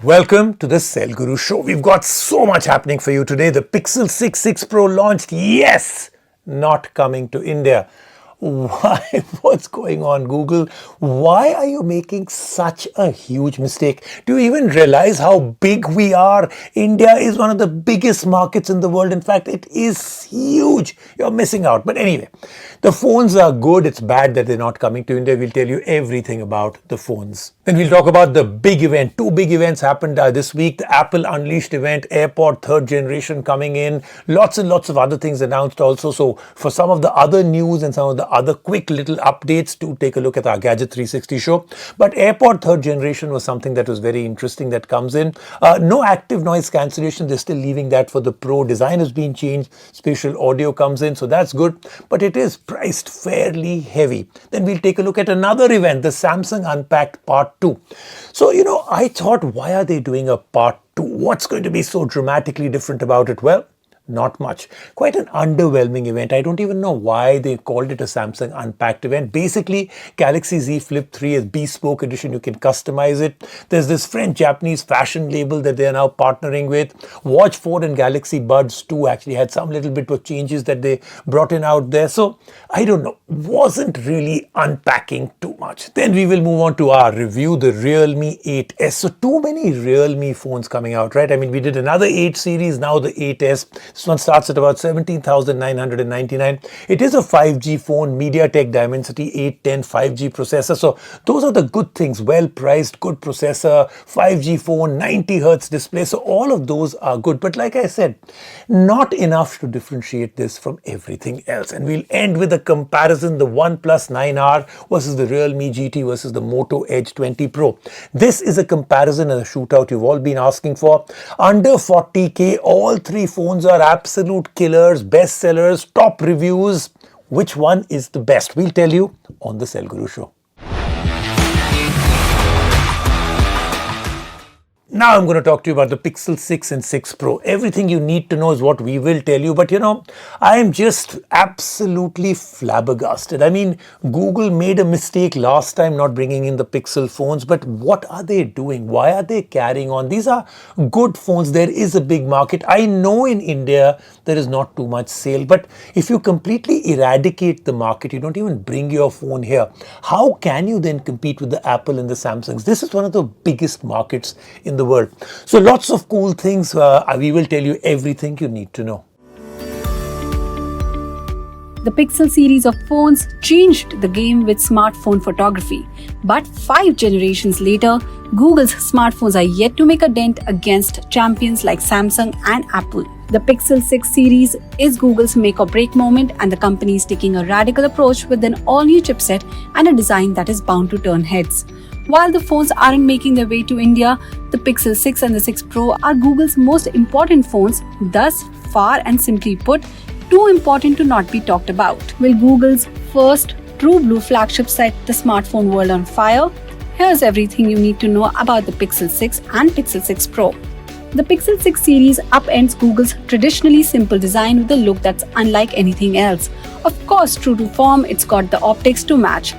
Welcome to the Cell Guru Show. We've got so much happening for you today. The Pixel 6 Pro launched. Yes, not coming to India. Why? What's going on, Google? Why are you making such a huge mistake? Do you even realize how big we are? India is one of the biggest markets in the world. In fact, it is huge. You're missing out. But anyway, the phones are good. It's bad that they're not coming to India. We'll tell you everything about the phones. Then we'll talk about the big event. Two big events happened this week. The Apple Unleashed event, Airpods 3rd generation coming in. Lots and lots of other things announced also. So for some of the other news and some of the other quick little updates, to take a look at our Gadget 360 show. But Airpods 3rd generation was something that was very interesting that comes in. No active noise cancellation. They're still leaving that for the Pro. Design has been changed. Spatial audio comes in. So that's good. But it is priced fairly heavy. Then we'll take a look at another event, the Samsung Unpacked Part 2. So, I thought, why are they doing a Part 2? What's going to be so dramatically different about it? Well, not much. Quite an underwhelming event. I don't even know why they called it a Samsung Unpacked event. Basically, Galaxy Z Flip 3 is Bespoke Edition. You can customize it. There's this French-Japanese fashion label that they are now partnering with. Watch 4 and Galaxy Buds 2 actually had some little bit of changes that they brought in out there. So, I don't know. Wasn't really unpacking too much. Then we will move on to our review, the Realme 8S. So, too many Realme phones coming out, right? I mean, we did another 8 series, now the 8S. This one starts at about 17,999. It is a 5G phone, MediaTek Dimensity 810 5G processor. So those are the good things. Well priced, good processor, 5G phone, 90 Hz display. So all of those are good. But like I said, not enough to differentiate this from everything else. And we'll end with a comparison, the Oneplus 9R versus the Realme GT versus the Moto Edge 20 Pro. This is a comparison and a shootout you've all been asking for. Under 40K, all three phones are absolute killers, best sellers, top reviews. Which one is the best? We'll tell you on the Cell Guru Show. Now I'm going to talk to you about the Pixel 6 and 6 Pro. Everything you need to know is what we will tell you. But I am just absolutely flabbergasted. I mean, Google made a mistake last time not bringing in the Pixel phones. But what are they doing? Why are they carrying on? These are good phones. There is a big market. I know in India there is not too much sale. But if you completely eradicate the market, you don't even bring your phone here, how can you then compete with the Apple and the Samsungs? This is one of the biggest markets in the world. So lots of cool things. We will tell you everything you need to know. The Pixel series of phones changed the game with smartphone photography. But 5 generations later, Google's smartphones are yet to make a dent against champions like Samsung and Apple. The Pixel 6 series is Google's make or break moment, and the company is taking a radical approach with an all-new chipset and a design that is bound to turn heads. While the phones aren't making their way to India, the Pixel 6 and the 6 Pro are Google's most important phones, thus far and simply put, too important to not be talked about. Will Google's first true blue flagship set the smartphone world on fire? Here's everything you need to know about the Pixel 6 and Pixel 6 Pro. The Pixel 6 series upends Google's traditionally simple design with a look that's unlike anything else. Of course, true to form, it's got the optics to match.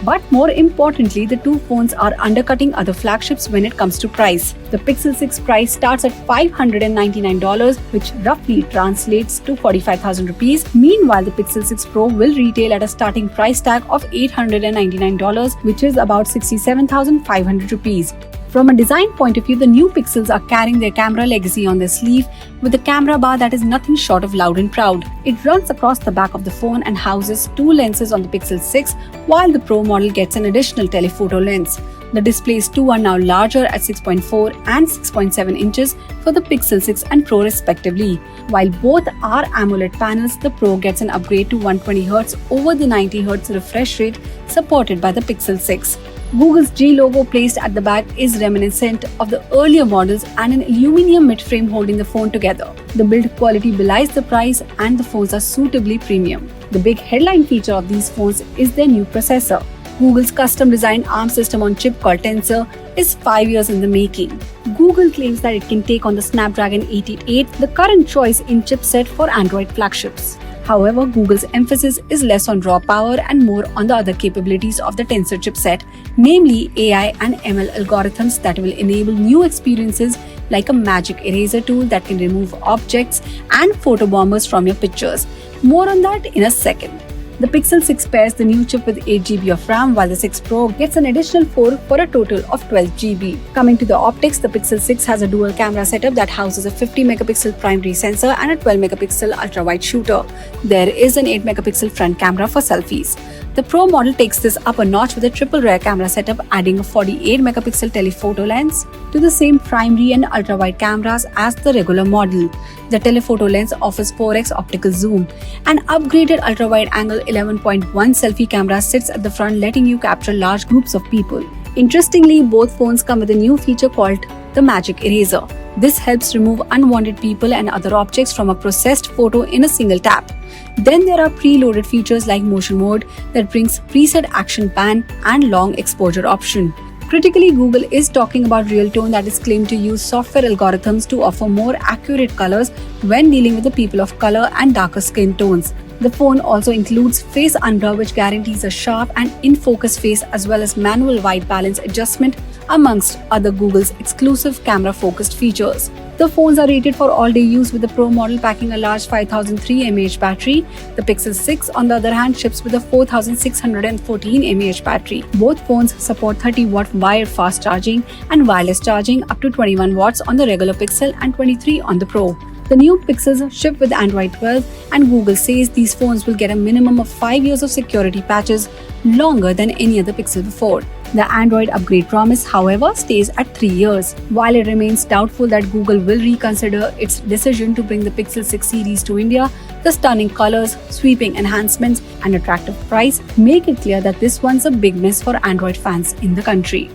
But more importantly, the two phones are undercutting other flagships when it comes to price. The Pixel 6 price starts at $599, which roughly translates to 45,000 rupees. Meanwhile, the Pixel 6 Pro will retail at a starting price tag of $899, which is about 67,500 rupees. From a design point of view, the new Pixels are carrying their camera legacy on their sleeve with a camera bar that is nothing short of loud and proud. It runs across the back of the phone and houses 2 lenses on the Pixel 6, while the Pro model gets an additional telephoto lens. The displays too are now larger at 6.4 and 6.7 inches for the Pixel 6 and Pro respectively. While both are AMOLED panels, the Pro gets an upgrade to 120Hz over the 90Hz refresh rate supported by the Pixel 6. Google's G logo placed at the back is reminiscent of the earlier models and an aluminium mid-frame holding the phone together. The build quality belies the price and the phones are suitably premium. The big headline feature of these phones is their new processor. Google's custom-designed ARM system on chip called Tensor is 5 years in the making. Google claims that it can take on the Snapdragon 888, the current choice in chipset for Android flagships. However, Google's emphasis is less on raw power and more on the other capabilities of the Tensor chipset, namely AI and ML algorithms that will enable new experiences like a magic eraser tool that can remove objects and photo bombers from your pictures. More on that in a second. The Pixel 6 pairs the new chip with 8GB of RAM, while the 6 Pro gets an additional 4 for a total of 12GB. Coming to the optics, the Pixel 6 has a dual camera setup that houses a 50MP primary sensor and a 12MP ultra-wide shooter. There is an 8MP front camera for selfies. The Pro model takes this up a notch with a triple rear camera setup, adding a 48MP telephoto lens to the same primary and ultra-wide cameras as the regular model. The telephoto lens offers 4x optical zoom. An upgraded ultra-wide angle 11.1 selfie camera sits at the front, letting you capture large groups of people. Interestingly, both phones come with a new feature called the Magic Eraser. This helps remove unwanted people and other objects from a processed photo in a single tap. Then there are preloaded features like motion mode that brings preset action pan and long exposure option. Critically, Google is talking about Real Tone that is claimed to use software algorithms to offer more accurate colors when dealing with the people of color and darker skin tones. The phone also includes Face Unblur, which guarantees a sharp and in-focus face, as well as manual white balance adjustment, amongst other Google's exclusive camera-focused features. The phones are rated for all-day use, with the Pro model packing a large 5003 mAh battery. The Pixel 6, on the other hand, ships with a 4614 mAh battery. Both phones support 30-watt wired fast charging and wireless charging, up to 21 watts on the regular Pixel and 23 on the Pro. The new Pixels ship with Android 12, and Google says these phones will get a minimum of 5 years of security patches, longer than any other Pixel before. The Android upgrade promise, however, stays at 3 years. While it remains doubtful that Google will reconsider its decision to bring the Pixel 6 series to India, the stunning colors, sweeping enhancements, and attractive price make it clear that this one's a big miss for Android fans in the country.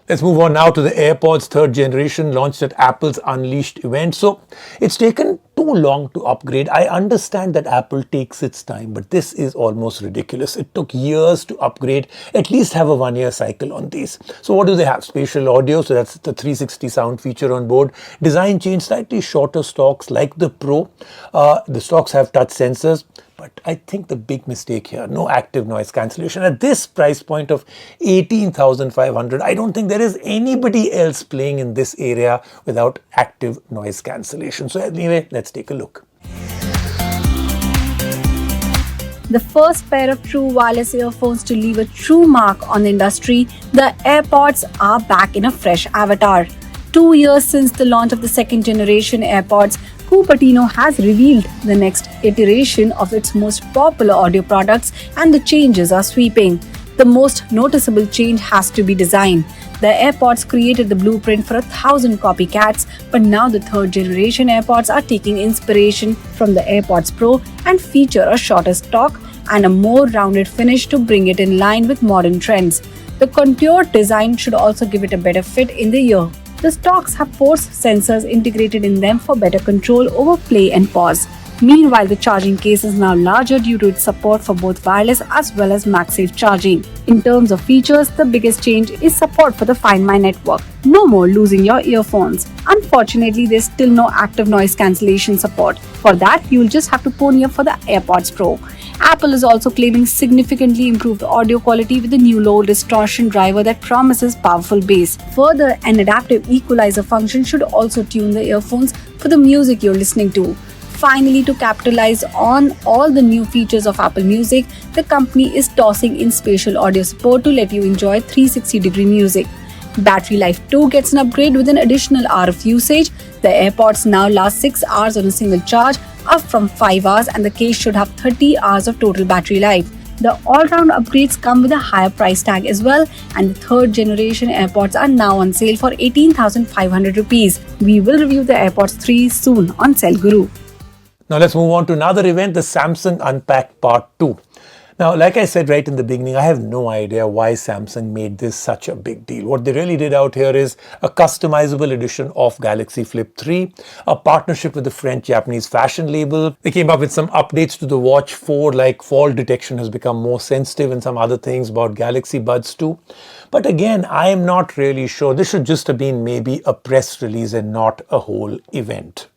Let's move on now to the Airpods 3rd generation launched at Apple's Unleashed event. So it's taken too long to upgrade. I understand that Apple takes its time, but this is almost ridiculous. It took years to upgrade, at least have a 1-year cycle on these. So what do they have? Spatial audio, so that's the 360 sound feature on board. Design change, slightly shorter stalks like the Pro. The stalks have touch sensors. But I think the big mistake here, no active noise cancellation. At this price point of 18,500, I don't think there is anybody else playing in this area without active noise cancellation. So anyway, let's take a look. The first pair of true wireless earphones to leave a true mark on the industry, the Airpods are back in a fresh avatar. 2 years since the launch of the second generation Airpods, Cupertino has revealed the next iteration of its most popular audio products, and the changes are sweeping. The most noticeable change has to be design. The Airpods created the blueprint for 1,000 copycats, but now the 3rd generation Airpods are taking inspiration from the Airpods Pro and feature a shorter stalk and a more rounded finish to bring it in line with modern trends. The contoured design should also give it a better fit in the ear. The stalks have force sensors integrated in them for better control over play and pause. Meanwhile, the charging case is now larger due to its support for both wireless as well as MagSafe charging. In terms of features, the biggest change is support for the Find My network. No more losing your earphones. Unfortunately, there's still no active noise cancellation support. For that, you'll just have to pony up for the Airpods Pro. Apple is also claiming significantly improved audio quality with a new low distortion driver that promises powerful bass. Further, an adaptive equalizer function should also tune the earphones for the music you're listening to. Finally, to capitalize on all the new features of Apple Music, the company is tossing in spatial audio support to let you enjoy 360-degree music. Battery life too gets an upgrade with an additional hour of usage. The Airpods now last 6 hours on a single charge, up from 5 hours, and the case should have 30 hours of total battery life. The all-round upgrades come with a higher price tag as well, and the 3rd generation Airpods are now on sale for 18,500 rupees. We will review the Airpods 3 soon on Sell Guru. Now let's move on to another event, the Samsung Unpacked Part 2. Now, like I said right in the beginning, I have no idea why Samsung made this such a big deal. What they really did out here is a customizable edition of Galaxy Flip 3, a partnership with the French-Japanese fashion label. They came up with some updates to the Watch 4, like fall detection has become more sensitive and some other things about Galaxy Buds 2. But again, I am not really sure. This should just have been maybe a press release and not a whole event.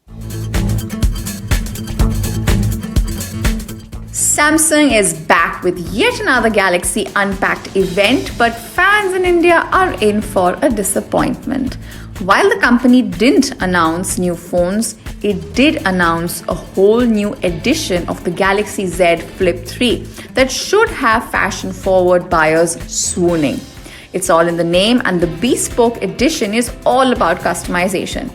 Samsung is back with yet another Galaxy Unpacked event, but fans in India are in for a disappointment. While the company didn't announce new phones, it did announce a whole new edition of the Galaxy Z Flip 3 that should have fashion-forward buyers swooning. It's all in the name, and the Bespoke Edition is all about customization.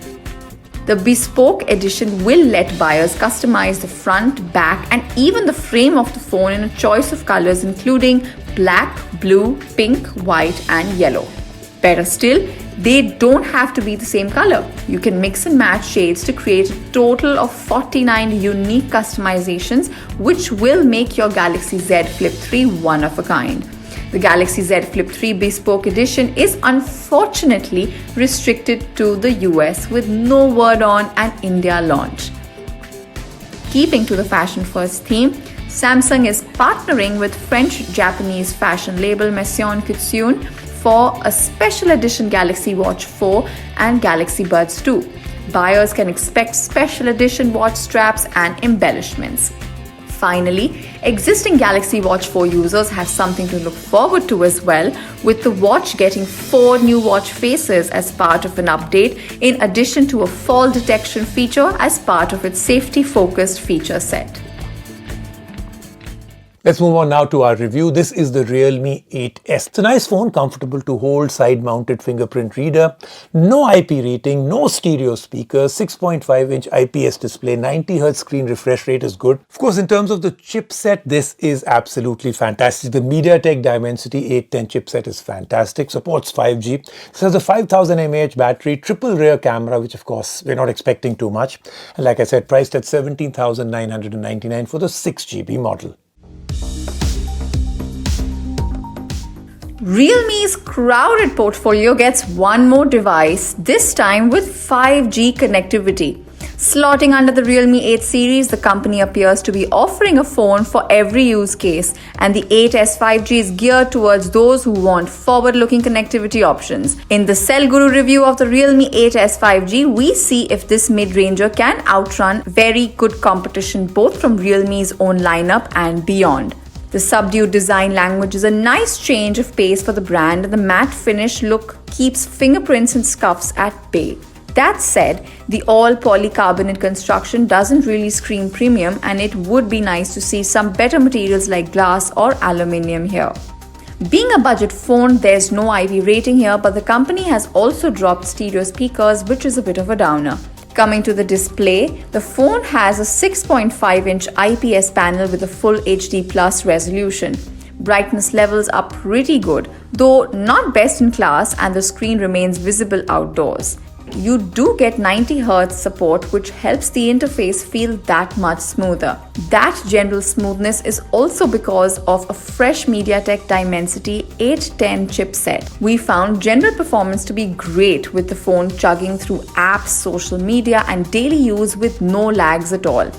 The Bespoke Edition will let buyers customize the front, back, and even the frame of the phone in a choice of colors including black, blue, pink, white, and yellow. Better still, they don't have to be the same color. You can mix and match shades to create a total of 49 unique customizations, which will make your Galaxy Z Flip 3 one of a kind. The Galaxy Z Flip 3 Bespoke Edition is unfortunately restricted to the US with no word on an India launch. Keeping to the fashion first theme, Samsung is partnering with French-Japanese fashion label Maison Couture for a special edition Galaxy Watch 4 and Galaxy Buds 2. Buyers can expect special edition watch straps and embellishments. Finally, existing Galaxy Watch 4 users have something to look forward to as well, with the watch getting 4 new watch faces as part of an update, in addition to a fall detection feature as part of its safety-focused feature set. Let's move on now to our review. This is the Realme 8S. It's a nice phone, comfortable to hold, side-mounted fingerprint reader, no IP rating, no stereo speakers, 6.5-inch IPS display, 90Hz screen refresh rate is good. Of course, in terms of the chipset, this is absolutely fantastic. The MediaTek Dimensity 810 chipset is fantastic, supports 5G. This has a 5000 mAh battery, triple rear camera, which of course we're not expecting too much. And like I said, priced at 17,999 for the 6GB model. Realme's crowded portfolio gets one more device, this time with 5G connectivity. Slotting under the Realme 8 series, the company appears to be offering a phone for every use case, and the 8S 5G is geared towards those who want forward-looking connectivity options. In the Cell Guru review of the Realme 8S 5G, we see if this mid-ranger can outrun very good competition both from Realme's own lineup and beyond. The subdued design language is a nice change of pace for the brand, and the matte finish look keeps fingerprints and scuffs at bay. That said, the all polycarbonate construction doesn't really scream premium, and it would be nice to see some better materials like glass or aluminium here. Being a budget phone, there's no IP rating here, but the company has also dropped stereo speakers, which is a bit of a downer. Coming to the display, the phone has a 6.5-inch IPS panel with a full HD Plus resolution. Brightness levels are pretty good, though not best in class, and the screen remains visible outdoors. You do get 90Hz support, which helps the interface feel that much smoother. That general smoothness is also because of a fresh MediaTek Dimensity 810 chipset. We found general performance to be great, with the phone chugging through apps, social media, and daily use with no lags at all.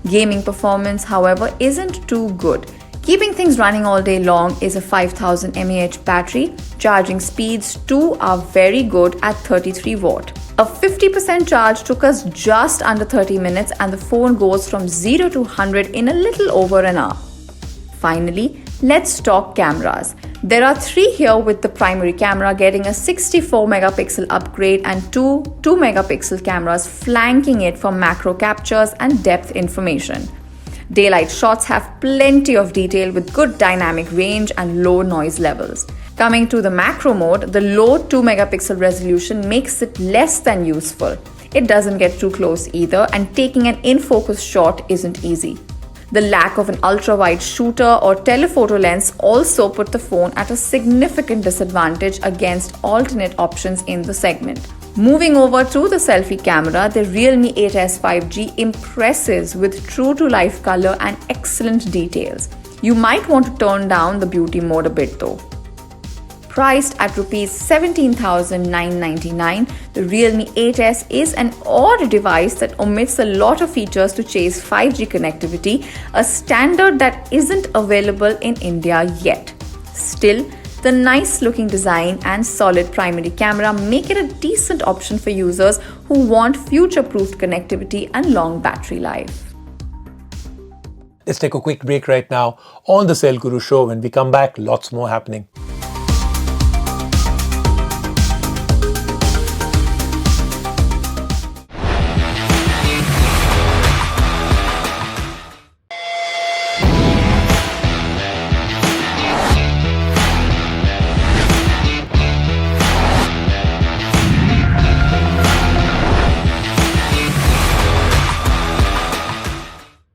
Gaming performance, however, isn't too good. Keeping things running all day long is a 5000 mAh battery. Charging speeds too are very good at 33 watt. A 50% charge took us just under 30 minutes, and the phone goes from 0 to 100 in a little over an hour. Finally, let's talk cameras. There are 3 here, with the primary camera getting a 64-megapixel upgrade and two 2-megapixel cameras flanking it for macro captures and depth information. Daylight shots have plenty of detail with good dynamic range and low noise levels. Coming to the macro mode, the low 2-megapixel resolution makes it less than useful. It doesn't get too close either, and taking an in-focus shot isn't easy. The lack of an ultra-wide shooter or telephoto lens also put the phone at a significant disadvantage against alternate options in the segment. Moving over to the selfie camera, the Realme 8S 5G impresses with true-to-life color and excellent details. You might want to turn down the beauty mode a bit though. Priced at Rs 17,999, the Realme 8S is an odd device that omits a lot of features to chase 5G connectivity, a standard that isn't available in India yet. Still, the nice looking design and solid primary camera make it a decent option for users who want future-proofed connectivity and long battery life. Let's take a quick break right now on the Sale Guru Show. When we come back, lots more happening.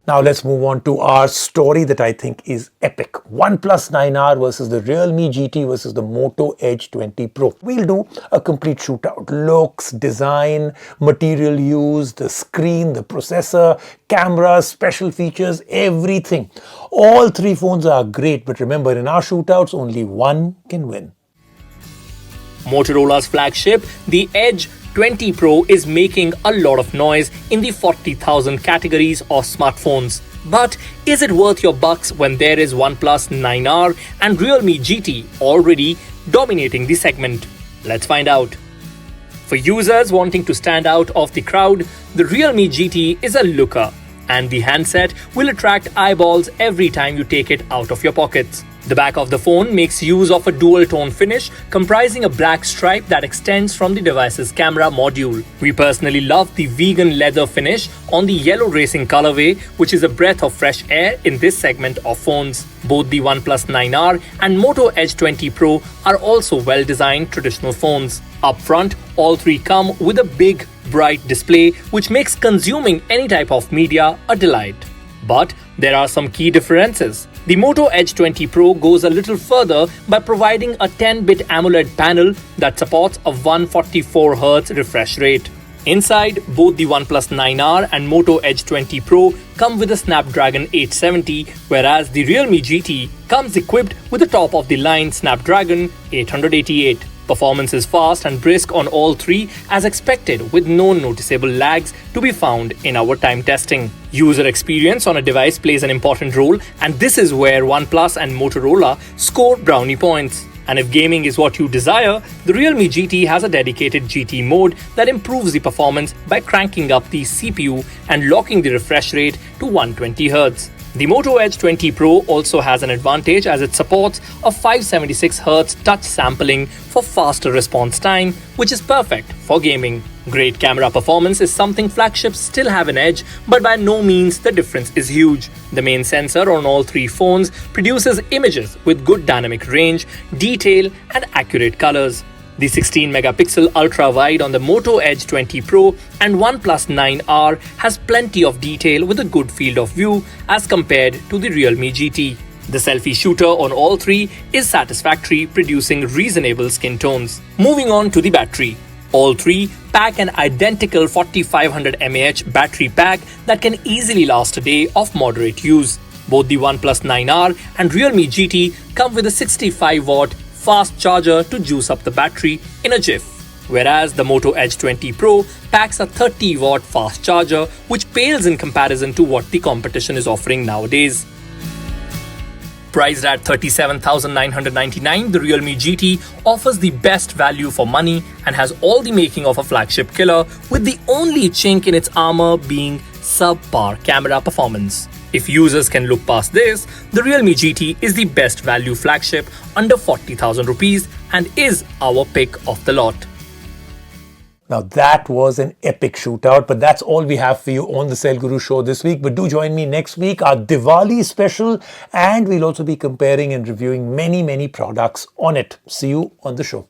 Now let's move on to our story that I think is epic. OnePlus 9R versus the Realme GT versus the Moto Edge 20 Pro. We'll do a complete shootout. Looks, design, material used, the screen, the processor, cameras, special features, everything. All three phones are great, but remember, in our shootouts, only one can win. Motorola's flagship, the Edge 20 Pro, is making a lot of noise in the 40,000 categories of smartphones. But is it worth your bucks when there is OnePlus 9R and Realme GT already dominating the segment? Let's find out. For users wanting to stand out of the crowd, the Realme GT is a looker, and the handset will attract eyeballs every time you take it out of your pockets. The back of the phone makes use of a dual-tone finish comprising a black stripe that extends from the device's camera module. We personally love the vegan leather finish on the yellow racing colorway, which is a breath of fresh air in this segment of phones. Both the OnePlus 9R and Moto Edge 20 Pro are also well-designed traditional phones. Up front, all three come with a big, bright display which makes consuming any type of media a delight. But there are some key differences. The Moto Edge 20 Pro goes a little further by providing a 10-bit AMOLED panel that supports a 144Hz refresh rate. Inside, both the OnePlus 9R and Moto Edge 20 Pro come with a Snapdragon 870, whereas the Realme GT comes equipped with a top-of-the-line Snapdragon 888. Performance is fast and brisk on all three as expected, with no noticeable lags to be found in our time testing. User experience on a device plays an important role, and this is where OnePlus and Motorola score brownie points. And if gaming is what you desire, the Realme GT has a dedicated GT mode that improves the performance by cranking up the CPU and locking the refresh rate to 120Hz. The Moto Edge 20 Pro also has an advantage as it supports a 576Hz touch sampling for faster response time, which is perfect for gaming. Great camera performance is something flagships still have an edge, but by no means the difference is huge. The main sensor on all three phones produces images with good dynamic range, detail, and accurate colors. The 16-megapixel ultra-wide on the Moto Edge 20 Pro and OnePlus 9R has plenty of detail with a good field of view as compared to the Realme GT. The selfie shooter on all three is satisfactory, producing reasonable skin tones. Moving on to the battery. All three pack an identical 4500 mAh battery pack that can easily last a day of moderate use. Both the OnePlus 9R and Realme GT come with a 65-watt fast charger to juice up the battery in a jiff, whereas the Moto Edge 20 Pro packs a 30-watt fast charger which pales in comparison to what the competition is offering nowadays. Priced at $37,999, the Realme GT offers the best value for money and has all the making of a flagship killer, with the only chink in its armor being subpar camera performance. If users can look past this, the Realme GT is the best value flagship under 40,000 rupees and is our pick of the lot. Now that was an epic shootout, but that's all we have for you on the Sale Guru Show this week. But do join me next week, our Diwali special, and we'll also be comparing and reviewing many products on it. See you on the show.